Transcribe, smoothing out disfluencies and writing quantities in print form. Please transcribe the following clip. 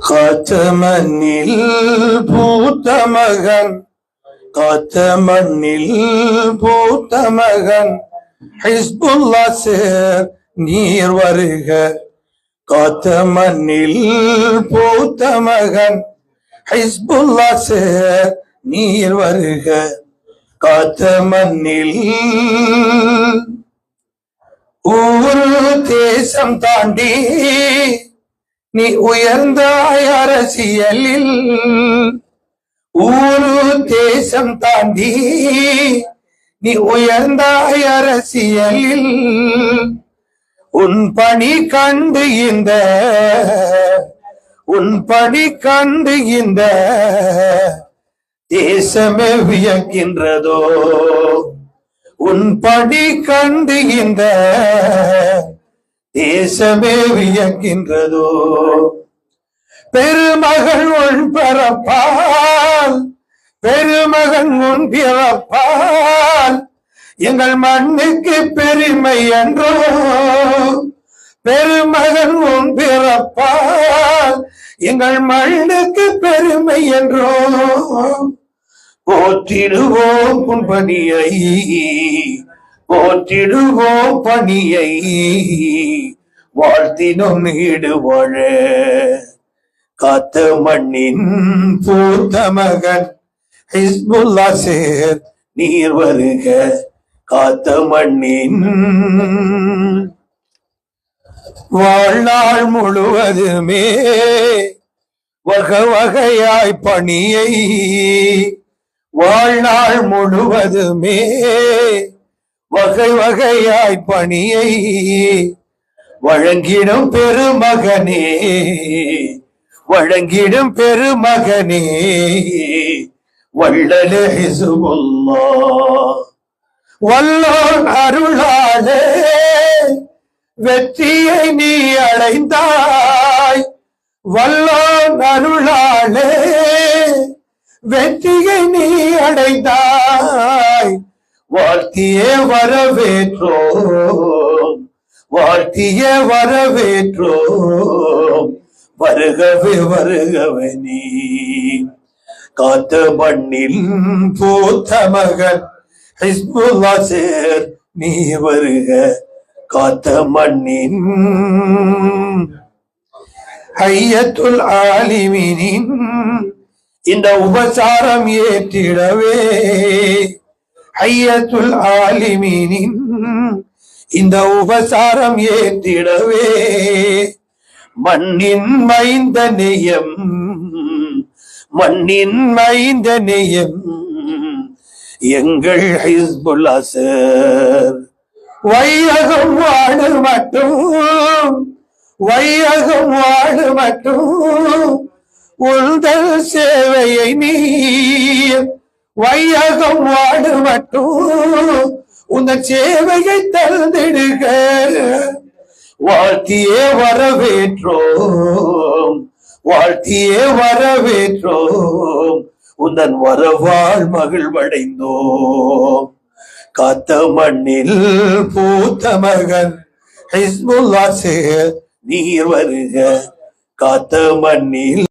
காத்த மண்ணில் பூத்த மகன், காத்த மண்ணில் பூத்த மகன், ஹிஸ்புல்லா சேர் நீர் வருக. காத்த மண்ணில் பூத்த மகன், ஹிஸ்புல்லா சேர் நீர் வருக. காத்த மண்ணில் ஊர் தேசம் தாண்டி நீ உயர்ந்தாய் அரசியலில். ஊரு தேசம் தாண்டி நீ உயர்ந்தாய் அரசியலில். உன் பணி கண்டு இந்த தேசமே வியக்கின்றதோ. உன் பணி கண்டு இந்த தேசமே வியக்கின்றதோ. பெருமகள் உன் பிறப்பால், பெருமகன் உன் பிறப்பால் எங்கள் மண்ணுக்கு பெருமை என்றோ. பெருமகன் உன் பிறப்பால் எங்கள் மண்ணுக்கு பெருமை என்றோ. போற்றிடுவோம் உன் பணியை, போற்றிடுவோம் பணியை, வாழ்த்தினோம் நீடு வாழ. காத்த மண்ணின் பூத்த மகன், ஹிஸ்புல்லா சேர் நீர் வருக. காத்த மண்ணின் வாழ்நாள் முழுவதுமே வகை வகையாய் பணியை, வாழ்நாள் முழுவதுமே வகை வகையாய் பணியை வழங்கிடும் பெருமகனே, வழங்கிடும் பெருமகனே, வள்ளலே ஹிஸ்புல்லாஹ். வல்லோன் அருளாலே வெற்றியை நீ அடைந்தாய். வல்லோன் அருளாலே வெற்றியை நீ அடைந்தாய். வாழ்த்தியே வரவேற்றோம், வாழ்த்தியே வரவேற்றோம், வருகவே வருகவே நீ. காத்த மண்ணில் பூத்த மகன், ஹிஸ்புல்லா சேர் நீ வருக. காத்த மண்ணின் ஹையத்துல் ஆலிமீனின் இந்த உபசாரம் ஏற்றிடவே, ஹையத்துல் ஆலிமீனின் இந்த உபசாரம் ஏற்றிடவே, மண்ணின் மைந்த நேயம், மண்ணின் மைந்த நேயம் எங்கள் ஹிஸ்புல்லா சேர். வையகம் வாடு மட்டும், வையகம் வாடு மட்டும் உந்தல் சேவையை நீ. வையகம் வாடு மட்டும் உந்தன் சேவையை தந்திடுக. வாழ்த்தியே வரவேற்றோம், வாழ்த்தியே வரவேற்றோம், உந்தன் வரவாள் மகிழ்வடைந்தோம். காத்த மண்ணில் பூத்த மகன், ஹிஸ்புல்லா சேர் நீர் வருக. காத்த மண்ணில்